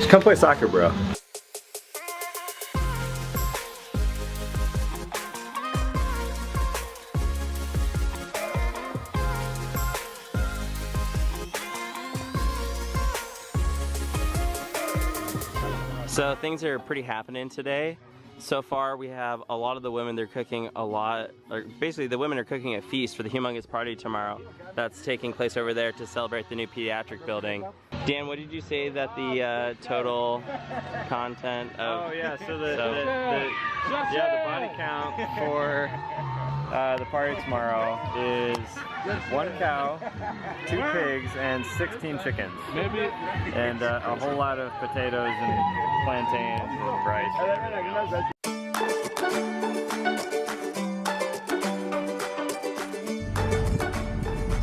Just come play soccer, bro. So things are pretty happening today. So far we have a lot of the women, they're cooking a lot, or basically the women are cooking a feast for the humongous party tomorrow that's taking place over there to celebrate the new pediatric building. Dan, what did you say that the total content of... Oh yeah, so the body count for the party tomorrow is 1 cow, 2 pigs, and 16 chickens. And a whole lot of potatoes and plantains and rice.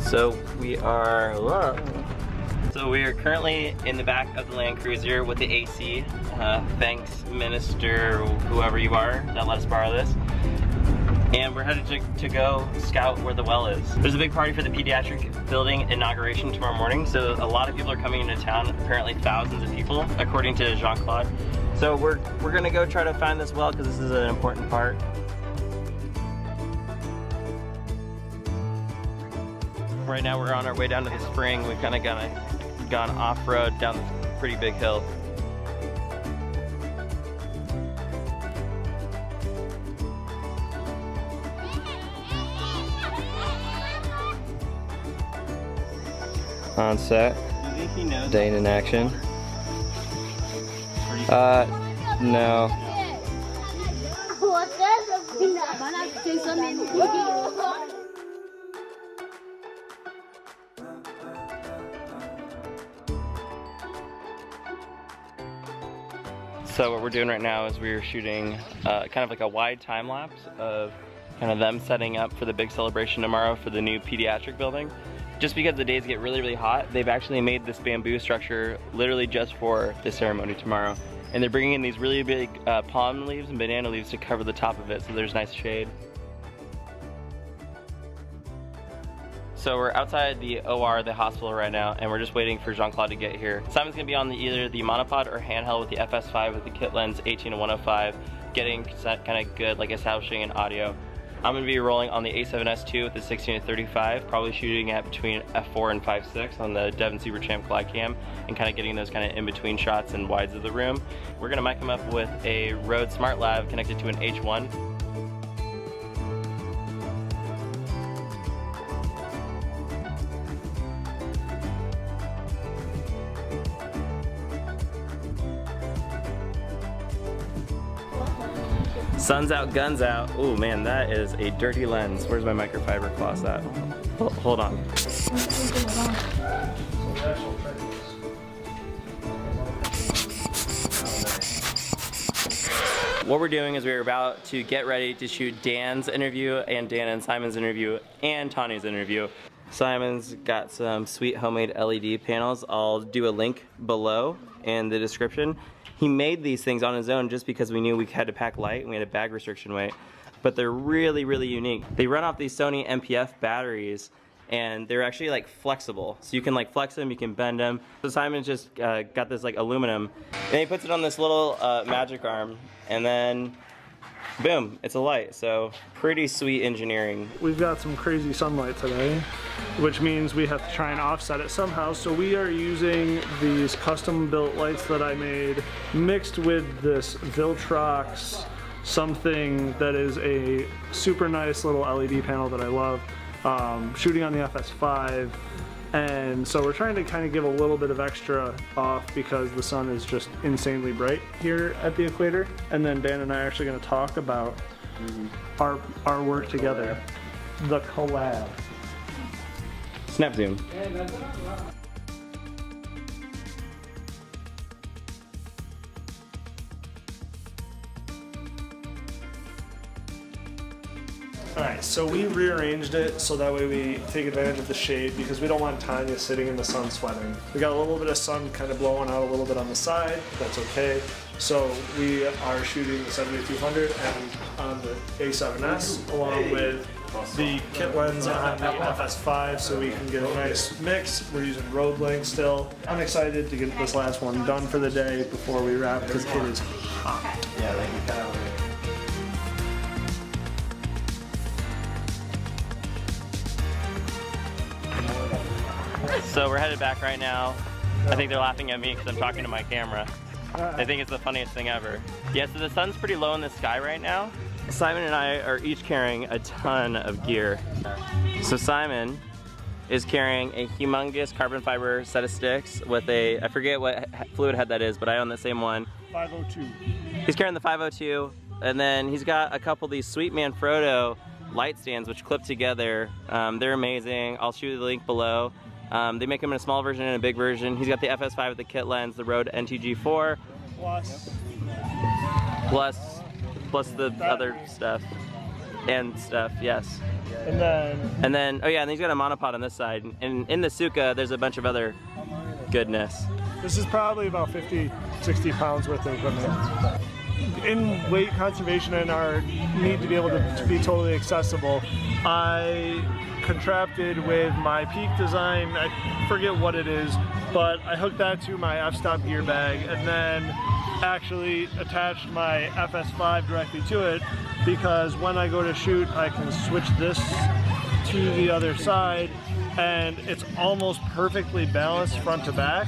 So we are currently in the back of the Land Cruiser with the AC. Thanks, Minister, whoever you are, that let us borrow this. And we're headed to go scout where the well is. There's a big party for the pediatric building inauguration tomorrow morning, so a lot of people are coming into town, apparently thousands of people, according to Jean-Claude. So we're gonna go try to find this well because this is an important part. Right now we're on our way down to the spring. We've kind of gone off-road down this pretty big hill. On set, Dane in action. No. So what we're doing right now is we're shooting kind of like a wide time lapse of kind of them setting up for the big celebration tomorrow for the new pediatric building. Just because the days get really, really hot, they've actually made this bamboo structure literally just for the ceremony tomorrow. And they're bringing in these really big palm leaves and banana leaves to cover the top of it so there's nice shade. So we're outside the OR, the hospital right now, and we're just waiting for Jean-Claude to get here. Simon's gonna be on either the monopod or handheld with the FS5 with the kit lens 18-105, getting kind of good, like establishing an audio. I'm gonna be rolling on the A7S II with the 16-35, probably shooting at between f4 and 5.6 on the Devon Super Champ Glide Cam, and kind of getting those kind of in-between shots and wides of the room. We're gonna mic them up with a Rode Smart Lav connected to an H1. Sun's out, guns out. Oh man, that is a dirty lens. Where's my microfiber cloth at? Hold on. What we're doing is we're about to get ready to shoot Dan's interview and Dan and Simon's interview and Tani's interview. Simon's got some sweet homemade LED panels. I'll do a link below in the description. He made these things on his own just because we knew we had to pack light and we had a bag restriction weight. But they're really, really unique. They run off these Sony MPF batteries and they're actually like flexible. So you can like flex them, you can bend them. So Simon's just got this like aluminum and he puts it on this little magic arm and then boom, it's a light. So pretty sweet engineering. We've got some crazy sunlight today, which means we have to try and offset it somehow. So we are using these custom built lights that I made mixed with this Viltrox something that is a super nice little LED panel that I love, shooting on the FS5. And so we're trying to kind of give a little bit of extra off because the sun is just insanely bright here at the equator. And then Dan and I are actually going to talk about our work together, the collab. Snap zoom. Alright, so we rearranged it so that way we take advantage of the shade because we don't want Tanya sitting in the sun sweating. We got a little bit of sun kind of blowing out a little bit on the side, that's okay. So we are shooting the 7200 and on the A7S along with the kit lens on the FS5 so we can get a nice mix. We're using road length still. I'm excited to get this last one done for the day before we wrap because it is hot. Yeah, like you kind of. So we're headed back right now. I think they're laughing at me because I'm talking to my camera. I think it's the funniest thing ever. Yeah, so the sun's pretty low in the sky right now. Simon and I are each carrying a ton of gear. So Simon is carrying a humongous carbon fiber set of sticks with a, I forget what fluid head that is, but I own the same one. 502. He's carrying the 502, and then he's got a couple of these Sweet Manfrotto light stands which clip together. They're amazing. I'll shoot the link below. They make them in a small version and a big version. He's got the FS5 with the kit lens, the Rode NTG4. Plus the other stuff. And stuff, yes. And then, oh yeah, and he's got a monopod on this side. And in the Suka, there's a bunch of other goodness. this is probably about 50, 60 pounds worth of equipment. In weight conservation and our need to be able to be totally accessible, I contracted with my Peak design, I forget what it is, but I hooked that to my f-stop gear bag and then actually attached my FS5 directly to it, because when I go to shoot I can switch this to the other side and it's almost perfectly balanced front to back,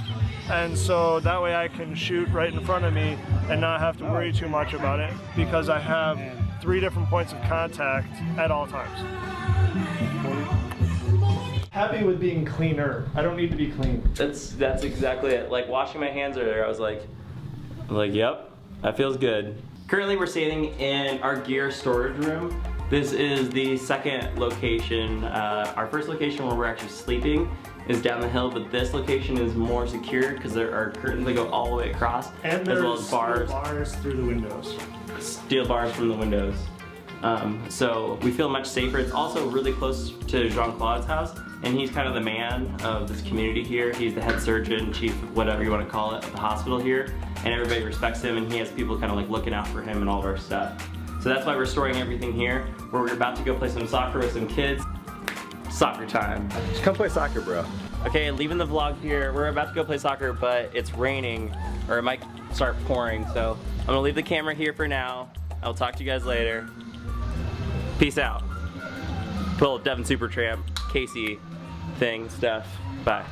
and so that way I can shoot right in front of me and not have to worry too much about it because I have 3 different points of contact at all times. Happy with being cleaner. I don't need to be clean. That's exactly it. Like washing my hands earlier, I was like, yep, that feels good. Currently we're sitting in our gear storage room. This is the second location. Our first location where we're actually sleeping is down the hill, but this location is more secured because there are curtains that go all the way across, and as well as bars. Bars through the windows. Steel bars from the windows. So we feel much safer. It's also really close to Jean-Claude's house, and he's kind of the man of this community here. He's the head surgeon, chief, whatever you want to call it, of the hospital here, and everybody respects him, and he has people kind of like looking out for him and all of our stuff. So that's why we're storing everything here. We're about to go play some soccer with some kids. Soccer time. Just come play soccer, bro. Okay, leaving the vlog here. We're about to go play soccer, but it's raining, or it might start pouring, so I'm gonna leave the camera here for now. I'll talk to you guys later. Peace out. Pull Devin Supertramp, Casey thing, stuff. Bye.